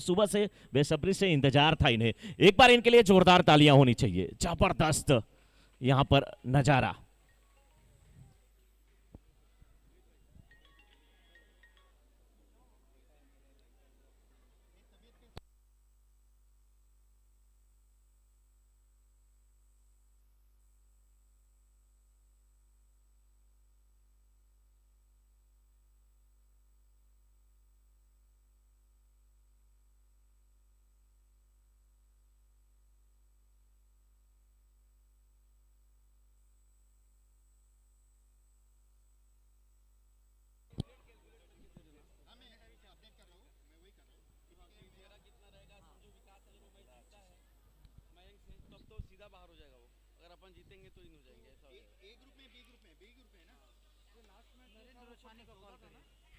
सुबह से बेसब्री से इंतजार था इन्हें। एक बार इनके लिए जोरदार तालियां होनी चाहिए। जबरदस्त यहां पर नजारा।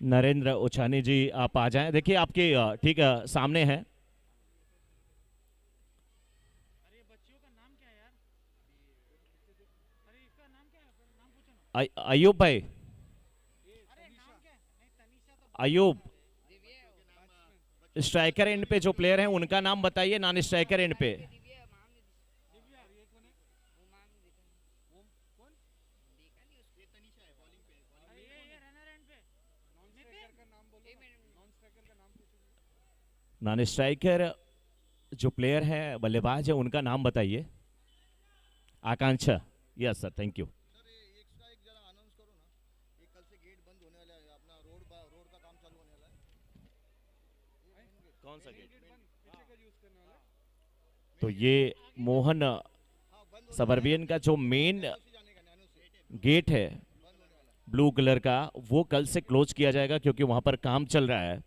नरेंद्र ओछानी जी आप आ जाएं। देखिए आपके ठीक सामने है। अयूब भाई, अयूब स्ट्राइकर एंड पे जो प्लेयर हैं उनका नाम बताइए, नॉन स्ट्राइकर एंड पे। नॉन स्ट्राइकर जो प्लेयर है, बल्लेबाज है, उनका नाम बताइए। Akanksha. Yes sir, thank you. कौन सा गेट? तो ये मोहन सबर्बियन का जो मेन गेट है ब्लू कलर का, वो कल से क्लोज किया जाएगा क्योंकि वहां पर काम चल रहा है।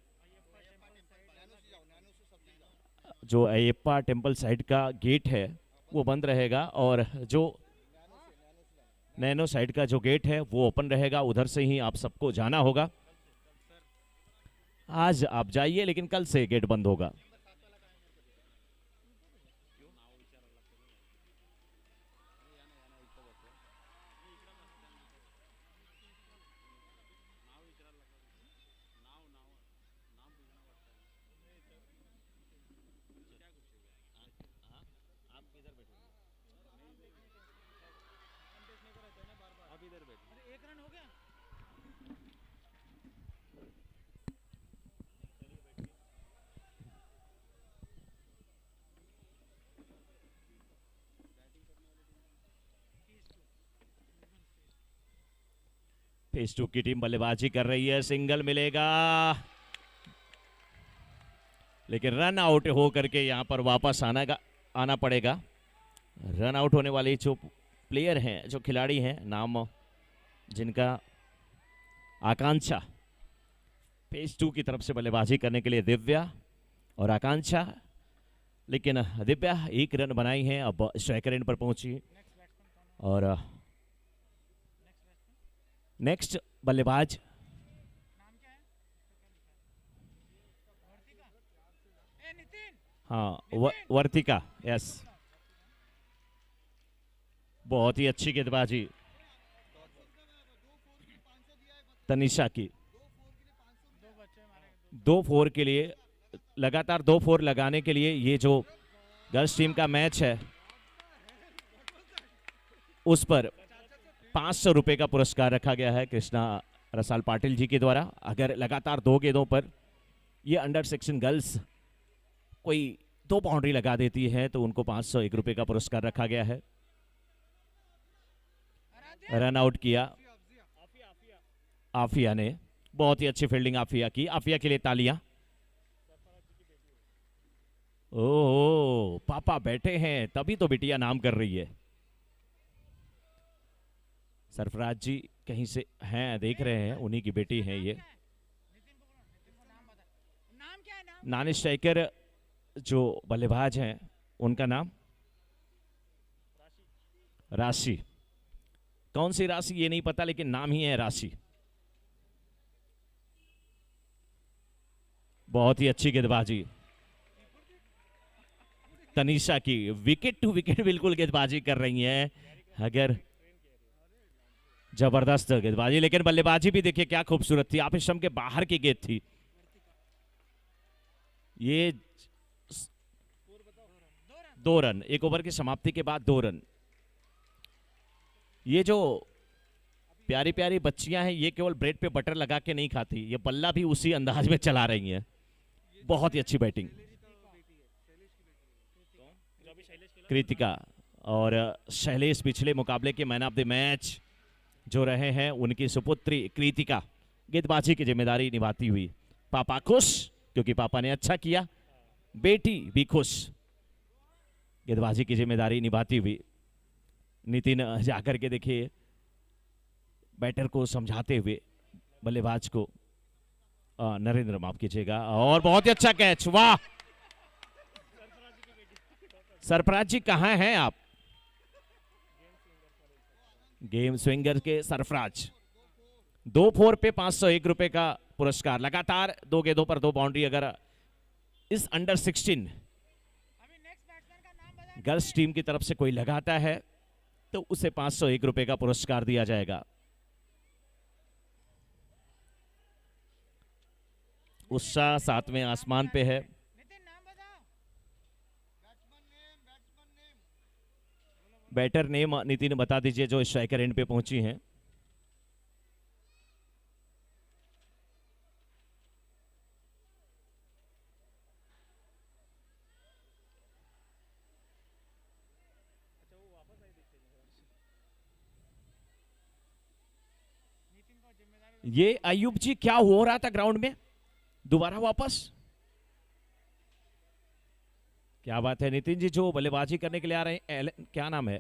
जो अयप्पा टेम्पल साइड का गेट है वो बंद रहेगा और जो नैनो साइड का जो गेट है वो ओपन रहेगा। उधर से ही आप सबको जाना होगा। आज आप जाइए लेकिन कल से गेट बंद होगा। फेज 2 की टीम बल्लेबाजी कर रही है। सिंगल मिलेगा लेकिन रन आउट हो करके यहां पर वापस आना पड़ेगा। रन आउट होने वाले जो प्लेयर हैं, जो खिलाड़ी हैं, नाम जिनका आकांक्षा। फेज 2 की तरफ से बल्लेबाजी करने के लिए दिव्या और आकांक्षा, लेकिन दिव्या एक रन बनाई है, अब स्ट्राइकर एंड पर पहुंची। और नेक्स्ट बल्लेबाज हाँ वर्तिका। यस, बहुत ही अच्छी गेंदबाजी तनिषा की। 2 4 के लिए लगातार 2 4 लगाने के लिए ये जो गर्ल्स टीम का मैच है उस पर 500 रुपए का पुरस्कार रखा गया है कृष्णा रसाल पाटिल जी के द्वारा। अगर लगातार 2 गेंदों पर ये अंडर सेक्शन गर्ल्स कोई 2 बाउंड्री लगा देती है तो उनको 501 रुपए का पुरस्कार रखा गया है। रन आउट किया आफिया ने। बहुत ही अच्छी फील्डिंग आफिया की। आफिया के लिए तालियां। ओह, पापा बैठे हैं तभी तो बिटिया नाम कर रही है। सरफराज जी कहीं से हैं, देख रहे हैं, उन्हीं की बेटी है ये। नॉन स्ट्राइकर जो बल्लेबाज हैं उनका नाम राशि। कौन सी राशि ये नहीं पता, लेकिन नाम ही है राशि। बहुत ही अच्छी गेंदबाजी तनिषा की। विकेट टू विकेट बिल्कुल गेंदबाजी कर रही हैं। अगर जबरदस्त गेंदबाजी, लेकिन बल्लेबाजी भी देखिए क्या खूबसूरत थी। आप स्टंप के बाहर की गेंद थी। ये 2 रन, एक ओवर की समाप्ति के बाद 2 रन। ये जो प्यारी प्यारी बच्चियां हैं ये केवल ब्रेड पे बटर लगा के नहीं खाती, ये बल्ला भी उसी अंदाज में चला रही हैं। बहुत ही अच्छी बैटिंग कृतिका और शैलेश पिछले मुकाबले के मैन ऑफ द मैच जो रहे हैं, उनकी सुपुत्री कृतिका गेंदबाजी की जिम्मेदारी निभाती हुई। पापा खुश क्योंकि पापा ने अच्छा किया, बेटी भी खुश गेंदबाजी की जिम्मेदारी निभाती हुई। नितिन जाकर के देखिए बैटर को समझाते हुए बल्लेबाज को, नरेंद्र माफ कीजिएगा, और बहुत ही अच्छा कैच, वाह। सरफराज जी कहां हैं आप? गेम स्विंगर के सरफराज। 2 4 पे 501 रुपए का पुरस्कार। लगातार 2 गेंदों पर 2 बाउंड्री अगर इस अंडर 16 गर्ल्स टीम की तरफ से कोई लगाता है तो उसे 501 रुपए का पुरस्कार दिया जाएगा। उत्साह 7वें आसमान पे है। बैटर नेम नितिन बता दीजिए जो स्ट्राइकर एंड पे पहुंची हैं। ये अयूब जी क्या हो रहा था ग्राउंड में? दोबारा वापस, क्या बात है। नितिन जी जो बल्लेबाजी करने के लिए आ रहे हैं, एलन, क्या नाम है?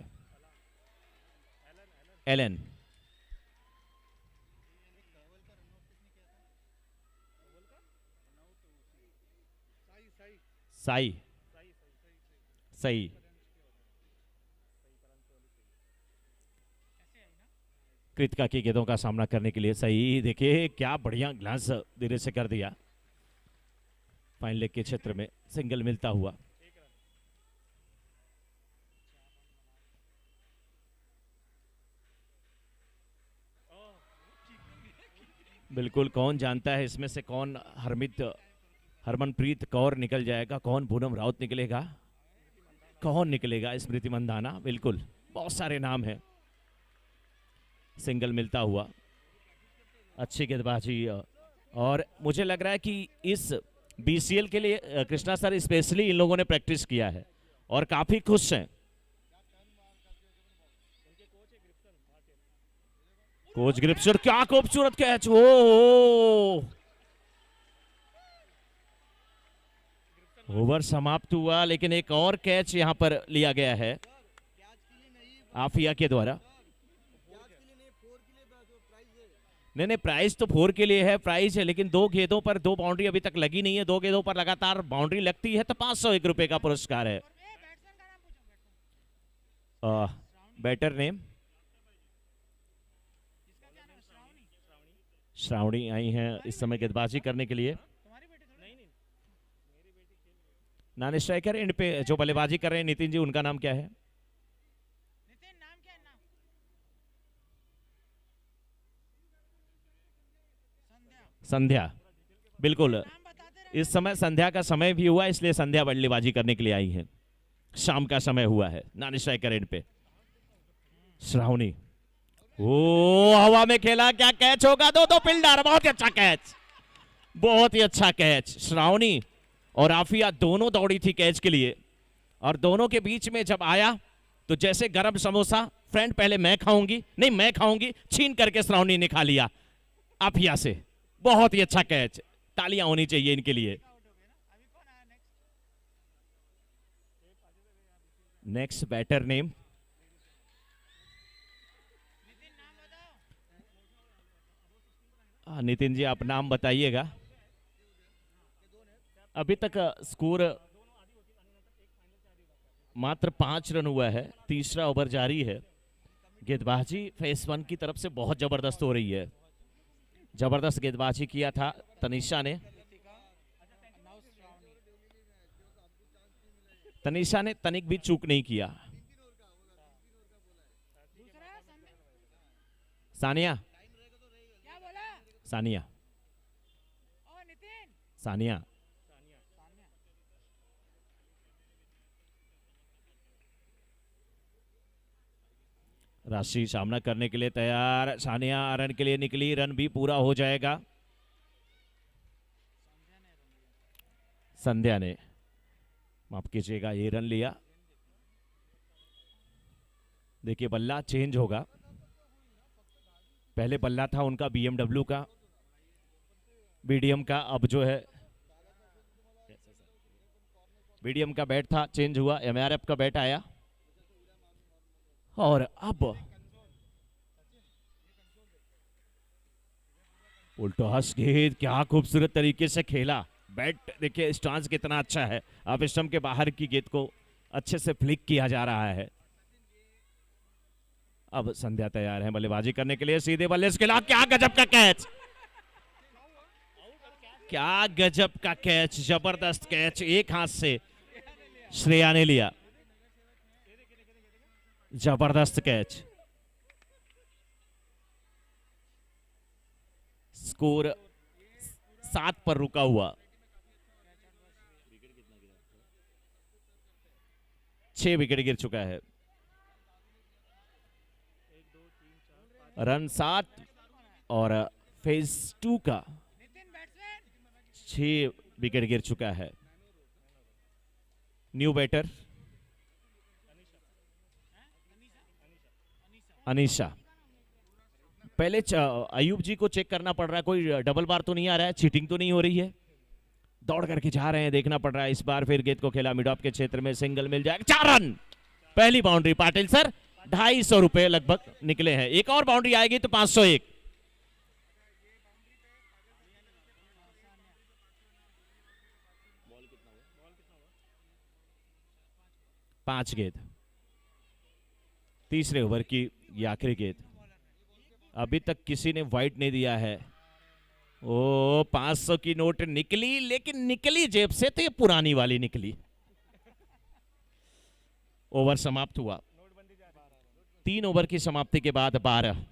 एलन। साई, सही। कृतिका की गेंदों का सामना करने के लिए सही। देखिए क्या बढ़िया ग्लांस धीरे से कर दिया। फाइन लेग के क्षेत्र में सिंगल मिलता हुआ। बिल्कुल, कौन जानता है इसमें से कौन हरमनप्रीत कौर निकल जाएगा, कौन पूनम राउत निकलेगा, कौन निकलेगा स्मृति मंदाना। बिल्कुल बहुत सारे नाम हैं। सिंगल मिलता हुआ, अच्छी गेंदबाजी। और मुझे लग रहा है कि इस बीसीएल के लिए कृष्णा सर स्पेशली इन लोगों ने प्रैक्टिस किया है और काफी खुश हैं। कोच ग्रिप्सन, क्या खूबसूरत कैच। ओ ओवर समाप्त हुआ लेकिन एक और कैच यहां पर लिया गया है आफिया के द्वारा। नहीं, प्राइज तो 4 के लिए है, प्राइज है, लेकिन 2 गेंदों पर 2 बाउंड्री अभी तक लगी नहीं है। 2 गेंदों पर लगातार बाउंड्री लगती है तो 501 रुपए का पुरस्कार है। बैटर नेम श्रावणी आई हैं इस समय गेंदबाजी करने के लिए। नॉन स्ट्राइकर एंड पे जो बल्लेबाजी कर रहे हैं नितिन जी, उनका नाम क्या है? संध्या। बिल्कुल, इस समय संध्या का समय भी हुआ, इसलिए संध्या बल्लेबाजी करने के लिए आई है। शाम का समय हुआ है नॉन स्ट्राइकर एंड पे। श्रावणी, ओ हवा में खेला, क्या कैच होगा? 2 फील्डर, बहुत ही अच्छा कैच, बहुत ही अच्छा कैच। श्रावणी और आफिया दोनों दौड़ी थी कैच के लिए और दोनों के बीच में जब आया तो जैसे गरम समोसा, फ्रेंड पहले मैं खाऊंगी, नहीं मैं खाऊंगी, छीन करके श्रावणी ने खा लिया आफिया से। बहुत ही अच्छा कैच, तालियां होनी चाहिए इनके लिए। Next batter name Nitin ji आप नाम बताइएगा। अभी तक स्कोर मात्र 5 रन हुआ है, तीसरा ओवर जारी है। गेंदबाजी फेस 1 की तरफ से बहुत जबरदस्त हो रही है। जबरदस्त गेंदबाजी किया था तनीषा ने। तनीषा ने तनिक भी चूक नहीं किया। सानिया, सानिया, सानिया, राशि सामना करने के लिए तैयार, सानिया रन के लिए निकली, रन भी पूरा हो जाएगा। संध्या ने, माफ कीजिएगा, ये रन लिया। देखिए बल्ला चेंज होगा, पहले बल्ला था उनका बीएमडब्ल्यू का, बीडीएम का, अब जो है बीडीएम का बैट था, चेंज हुआ, एमआरएफ का बैट आया। और अब उल्टोहस गेंद, क्या खूबसूरत तरीके से खेला। बैट देखिए स्टांस कितना अच्छा है, अब स्टंप के बाहर की गेंद को अच्छे से फ्लिक किया जा रहा है। अब संध्या तैयार है बल्लेबाजी करने के लिए, सीधे बल्ले से खिला, क्या गजब का कैच, क्या गजब का कैच, जबरदस्त कैच, एक हाथ से श्रेया ने लिया, जबरदस्त कैच। स्कोर 7 पर रुका हुआ, 6 विकेट गिर चुका है, रन 7 और फेज 2 का 6 विकेट गिर चुका है। न्यू बैटर अनीशा, पहले अयूब जी को चेक करना पड़ रहा है, कोई डबल बार तो नहीं आ रहा है, चीटिंग तो नहीं हो रही है, दौड़ करके जा रहे हैं, देखना पड़ रहा है। इस बार फिर गेंद को खेला मिड ऑफ के क्षेत्र में, सिंगल मिल जाएगा, 4 रन, पहली बाउंड्री। पाटिल सर 250 रुपए लगभग निकले हैं, एक और बाउंड्री आएगी तो 501। 5 गेंद, तीसरे ओवर की ये आखिरी गेंद, अभी तक किसी ने वाइड नहीं दिया है। ओ 500 की नोट निकली, लेकिन निकली जेब से तो ये पुरानी वाली निकली। ओवर समाप्त हुआ, 3 ओवर की समाप्ति के बाद 12,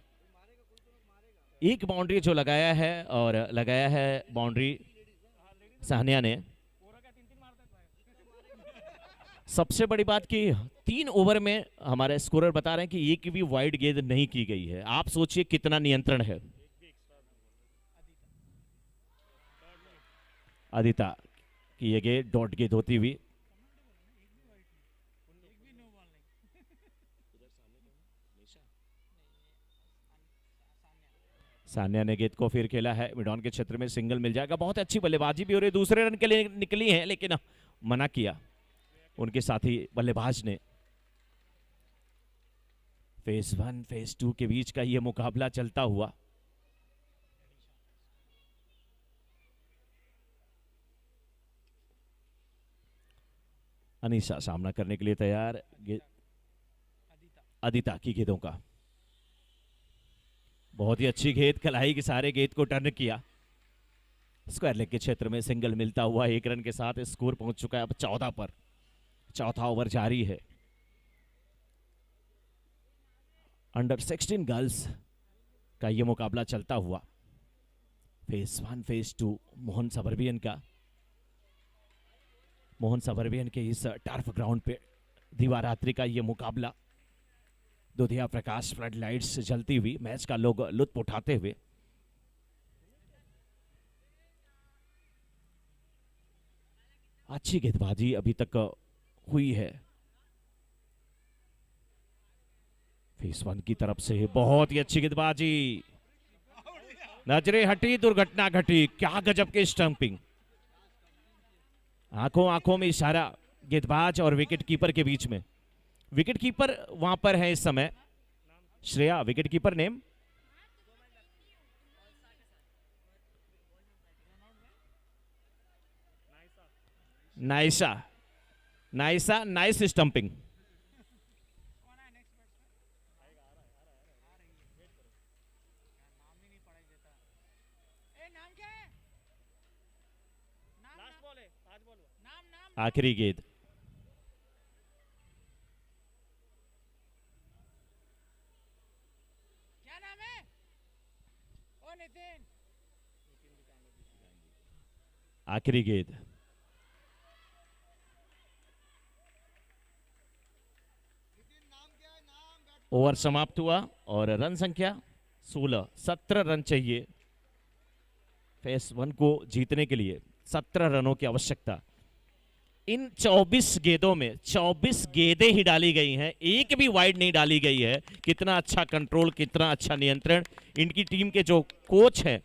एक बाउंड्री जो लगाया है, और लगाया है बाउंड्री सानिया ने। सबसे बड़ी बात कि 3 ओवर में हमारे स्कोरर बता रहे हैं कि एक भी वाइड गेंद नहीं की गई है। आप सोचिए कितना नियंत्रण है। आदिता की ये गेंद डॉट गेंद होती हुई, सानिया ने गेंद को फिर खेला है, मिड ऑन के क्षेत्र में सिंगल मिल जाएगा। बहुत अच्छी बल्लेबाजी भी हो रही है, दूसरे रन के लिए निकली है, लेकिन मना किया उनके साथी बल्लेबाज ने। फेज 1 फेज 2 के बीच का यह मुकाबला चलता हुआ, अनीशा सामना करने के लिए तैयार, आदिता की गेंदों का, बहुत ही अच्छी गेंद, कलाई के सारे गेंद को टर्न किया, स्क्वायर लेग के क्षेत्र में सिंगल मिलता हुआ 1 रन के साथ स्कोर पहुंच चुका है अब 14 पर। चौथा ओवर जारी है। अंडर 16 गर्ल्स का यह मुकाबला चलता हुआ, फेज 1 फेज 2 मोहन सबर्बियन का, मोहन सबर्बियन के इस टर्फ ग्राउंड पे दिवारात्रि का यह मुकाबला, दुधिया प्रकाश फ्लड लाइट्स जलती हुई, मैच का लोग लुत्फ उठाते हुए। अच्छी गेंदबाजी अभी तक हुई है फेस 1 की तरफ से, बहुत ही अच्छी गेंदबाजी, नजरे हटी, दुर्घटना घटी, क्या गजब के स्टंपिंग, आंखों आंखों में इशारा गेंदबाज और विकेट कीपर के बीच में। विकेट कीपर वहां पर है इस समय, Shreya wicket keeper name, Naisa, Naisa, nice stumping. आखिरी गेंद, क्या नाम है? ओ नितिन। आखिरी गेंद, ओवर समाप्त हुआ और रन संख्या 16। 17 रन चाहिए फेस 1 को जीतने के लिए, 17 रनों की आवश्यकता। इन 24 गेंदों में 24 गेंदें ही डाली गई हैं, एक भी वाइड नहीं डाली गई है। कितना अच्छा कंट्रोल, कितना अच्छा नियंत्रण। इनकी टीम के जो कोच हैं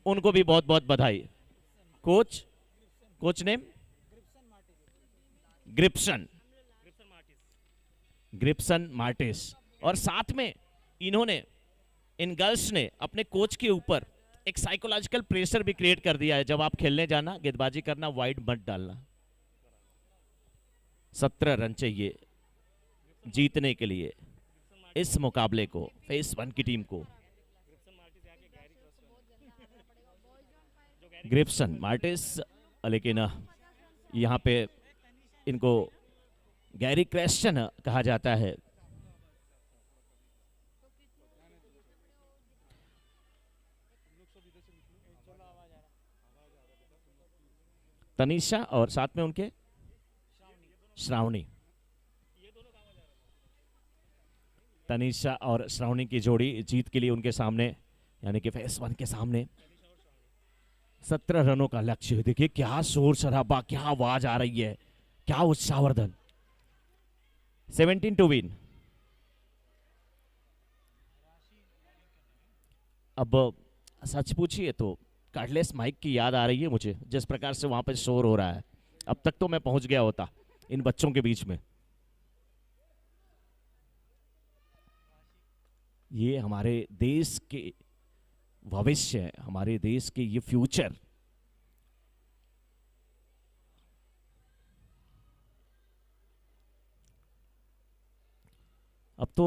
उनको भी बहुत बहुत बधाई। Coach name Gripson Martis. और साथ में इन्होंने, इन गर्ल्स ने अपने कोच के ऊपर एक साइकोलॉजिकल प्रेशर भी क्रिएट कर दिया है। जब आप खेलने जाना, गेंदबाजी करना, वाइड मत डालना। 17 रन चाहिए जीतने के लिए इस मुकाबले को, फेस 1 की टीम को। ग्रिप्सन मार्टिस, लेकिन यहाँ पे इनको गैरी क्रेस्टन कहा जाता है। तनीषा और साथ में उनके श्रावणी। तनीषा और श्रावणी की जोड़ी जीत के लिए उनके सामने, यानी कि फेस 1 के सामने 17 रनों का लक्ष्य। देखिए क्या शोर शराबा, क्या आवाज आ रही है, क्या उत्साहवर्धन। 17 टू विन। अब सच पूछिए तो कार्डलेस माइक की याद आ रही है मुझे, जिस प्रकार से वहां पर शोर हो रहा है। अब तक तो मैं पहुंच गया होता इन बच्चों के बीच में। ये हमारे देश के भविष्य है, हमारे देश के ये फ्यूचर। अब तो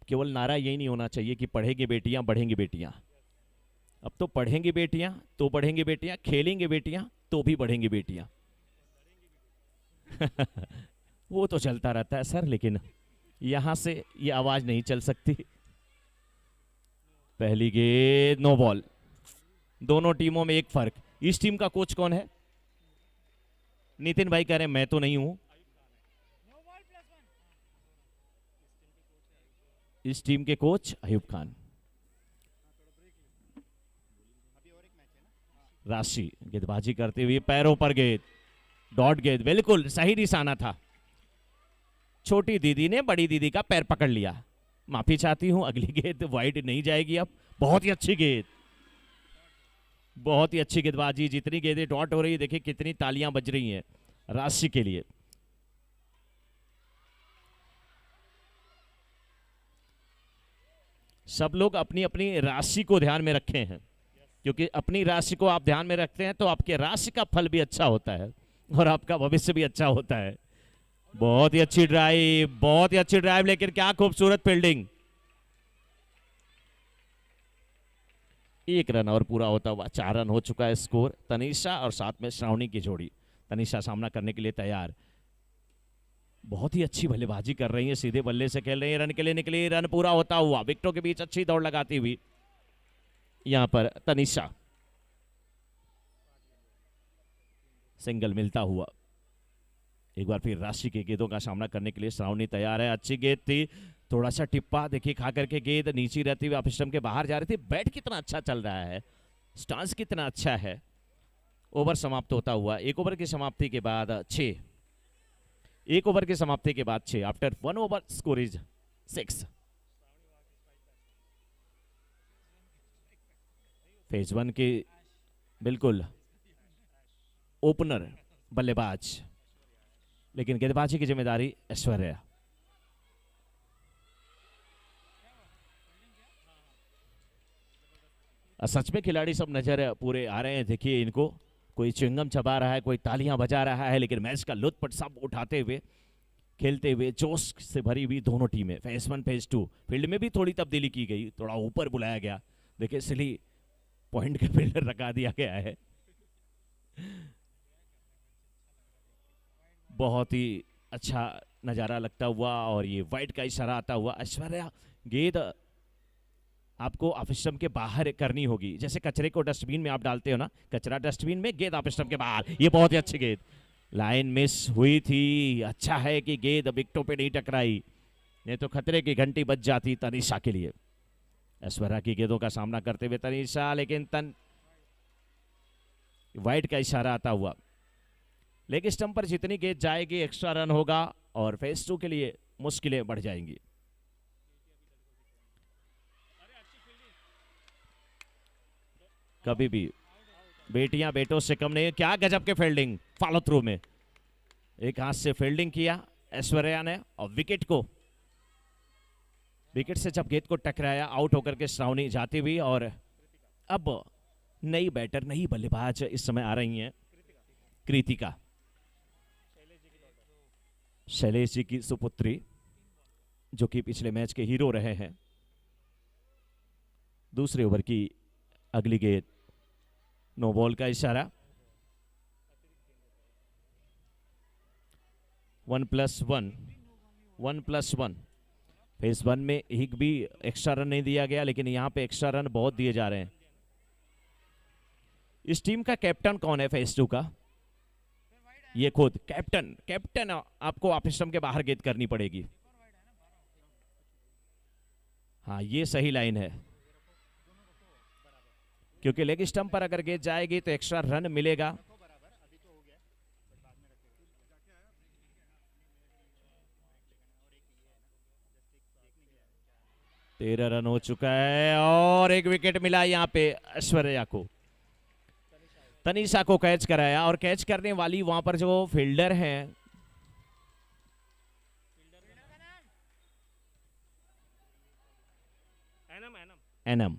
केवल नारा यही नहीं होना चाहिए कि पढ़ेंगी बेटियां बढ़ेंगी बेटियां। अब तो पढ़ेंगी बेटियां तो बढ़ेंगी बेटियां, खेलेंगी बेटियां तो भी बढ़ेंगी बेटियां। वो तो चलता रहता है सर, लेकिन यहां से ये आवाज नहीं चल सकती। पहली गेंद, नो बॉल। दोनों टीमों में एक फर्क। इस टीम का कोच कौन है? नितिन भाई कह रहे हैं मैं तो नहीं हूं। इस टीम के कोच अयूब खान। राशि गेंदबाजी करते हुए पैरों पर गेंद, डॉट गेंद, बिल्कुल सही निशाना था। छोटी दीदी ने बड़ी दीदी का पैर पकड़ लिया। माफी चाहती हूं, अगली गेंद वाइड नहीं जाएगी। अब बहुत ही अच्छी गेंद, बहुत ही अच्छी गेंदबाजी। जितनी गेंदें डॉट हो रही है, देखिए कितनी तालियां बज रही हैं राशि के लिए। सब लोग अपनी अपनी राशि को ध्यान में रखे हैं, क्योंकि अपनी राशि को आप ध्यान में रखते हैं तो आपके राशि का फल भी अच्छा होता है और आपका भविष्य भी अच्छा होता है। बहुत ही अच्छी ड्राइव, बहुत ही अच्छी ड्राइव, लेकिन क्या खूबसूरत फील्डिंग। 1 रन और पूरा होता हुआ 4 रन हो चुका है स्कोर। तनीषा और साथ में श्रावणी की जोड़ी। तनीषा सामना करने के लिए तैयार। बहुत ही अच्छी बल्लेबाजी कर रही है, सीधे बल्ले से खेल रही है। रन के लिए निकली, रन पूरा होता हुआ, विकेटों के बीच अच्छी दौड़ लगाती हुई यहां पर तनीषा। सिंगल मिलता हुआ। एक बार फिर राशि के गेंदों का सामना करने के लिए श्रावणी तैयार है। अच्छी गेंद थी, थोड़ा सा टिप्पा, देखिए खा करके गेंद नीचे रहती हुई ऑफ स्टंप के बाहर जा रही थी। बैट कितना अच्छा चल रहा है, स्टांस कितना अच्छा है। ओवर समाप्त होता हुआ, 1 ओवर की समाप्ति के बाद 6। 1 ओवर की समाप्ति के बाद 6। After 1 over score is 6। Phase 1 के बिल्कुल ओपनर बल्लेबाज, लेकिन गेंदबाजी की जिम्मेदारी ऐश्वर्या। सच में खिलाड़ी सब नजर पूरे आ रहे हैं। देखिए इनको, कोई च्युइंगम चबा रहा है, कोई तालियां बजा रहा है, लेकिन मैच का लुत्फ सब उठाते हुए, खेलते हुए, जोश से भरी हुई दोनों टीमें। फेज 1 फेज 2 फील्ड में भी थोड़ी तब्दीली की गई, थोड़ा ऊपर बुलाया गया। देखिए सिली पॉइंट का फील्डर रखा दिया गया है। बहुत ही अच्छा नजारा लगता हुआ और ये वाइड का इशारा आता हुआ। ऐश्वर्या, गेंद आपको ऑफ स्टंप के बाहर करनी होगी, जैसे कचरे को डस्टबिन में आप डालते हो ना, कचरा डस्टबिन में, गेंद ऑफ स्टंप के बाहर। ये बहुत ही अच्छी गेंद, लाइन मिस हुई थी। अच्छा है कि गेंद विकेटों पे नहीं टकराई। नहीं तो खतरे की घंटी बज जाती तनीषा के लिए। ऐश्वर्या की गेंदों का सामना करते हुए तनीषा, लेकिन वाइड का इशारा आता हुआ। लेग स्टंप पर जितनी गेंद जाएगी एक्स्ट्रा रन होगा और फेज 2 के लिए मुश्किलें बढ़ जाएंगी। कभी भी बेटियां बेटों से कम नहीं है। क्या गजब के फील्डिंग, फॉलो थ्रू में एक हाथ से फील्डिंग किया ऐश्वर्या ने और विकेट से जब गेंद को टकराया आउट होकर के श्रावणी जाती हुई। और अब नई बैटर, नई बल्लेबाज इस समय आ रही हैं। कृतिका, शैलेश जी की सुपुत्री, जो कि पिछले मैच के हीरो रहे हैं। दूसरे ओवर की अगली गेंद, नो बॉल का इशारा। 1+1 फेज 1 में एक भी एक्स्ट्रा रन नहीं दिया गया, लेकिन यहां पे एक्स्ट्रा रन बहुत दिए जा रहे हैं। इस टीम का कैप्टन कौन है फेज 2 का? ये खुद कैप्टन आपको ऑफ स्टंप के बाहर गेंद करनी पड़ेगी। हाँ, ये सही लाइन है, क्योंकि लेग स्टंप पर अगर गेंद जाएगी तो एक्स्ट्रा रन मिलेगा। तेरह रन हो चुका है और एक विकेट मिला यहां पे ऐश्वर्या को। तनीषा को कैच कराया और कैच करने वाली वहां पर जो फील्डर हैं, एनम।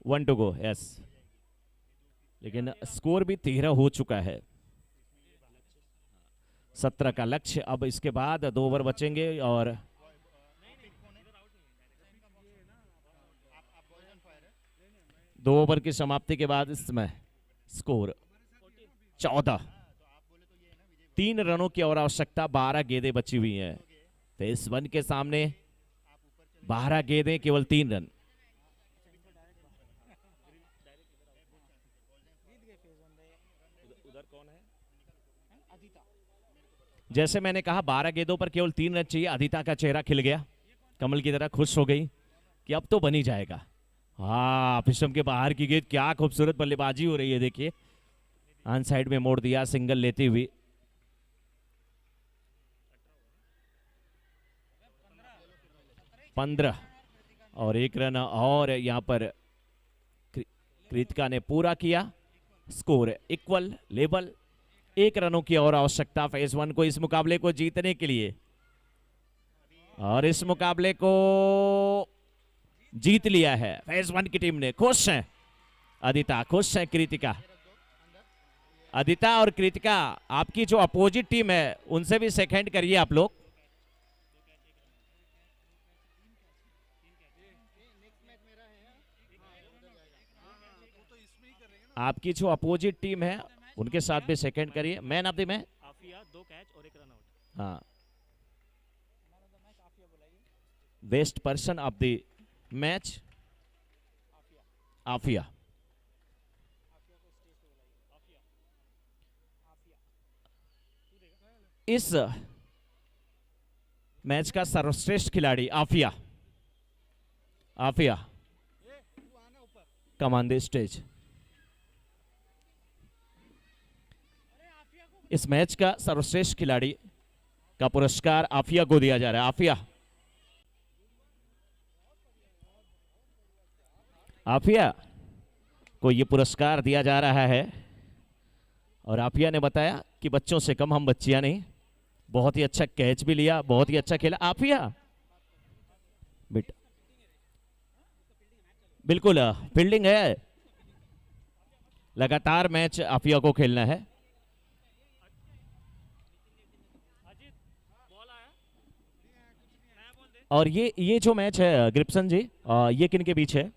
1 to go, yes. लेकिन स्कोर भी 13 हो चुका है। 17 का लक्ष्य। अब इसके बाद 2 ओवर बचेंगे और दो ओवर की समाप्ति के बाद इसमें स्कोर 14। 3 रनों की और आवश्यकता, 12 गेंदें बची हुई हैं। फेज 1 के सामने 12 गेंदें, केवल 3 रन। जैसे मैंने कहा 12 गेंदों पर केवल 3 रन चाहिए। अदिता का चेहरा खिल गया, कमल की तरह खुश हो गई कि अब तो बन ही जाएगा। हाँ, पिस्टम के बाहर की गेंद, क्या खूबसूरत बल्लेबाजी हो रही है। देखिए, ऑन साइड में मोड़ दिया सिंगल लेती हुई। पंद्रह और 1 रन और यहां पर कृतिका ने पूरा किया। Score equal, level. 1 रनों की और आवश्यकता फेज 1 को इस मुकाबले को जीतने के लिए, और इस मुकाबले को जीत लिया है फेज 1 की टीम ने। खुश हैं अदिता, खुश हैं कृतिका। अदिता और कृतिका, आपकी जो अपोजिट टीम है उनसे भी सेकंड करिए आप लोग। आपकी जो अपोजिट टीम है उनके साथ भी सेकंड करिए। Man of the match Afiya, 2 catch और 1 रन आउट। हाँ, best person of the match Afiya. इस मैच का सर्वश्रेष्ठ खिलाड़ी Afiya. Afiya, come on the stage. इस मैच का सर्वश्रेष्ठ खिलाड़ी का पुरस्कार आफिया को दिया जा रहा है। आफिया को यह पुरस्कार दिया जा रहा है और आफिया ने बताया कि बच्चों से कम हम बच्चियां नहीं। बहुत ही अच्छा कैच भी लिया, बहुत ही अच्छा खेला आफिया बेटा। बिल्कुल फील्डिंग है, लगातार मैच आफिया को खेलना है। और ये जो मैच है ग्रिप्सन जी, ये किन के बीच है?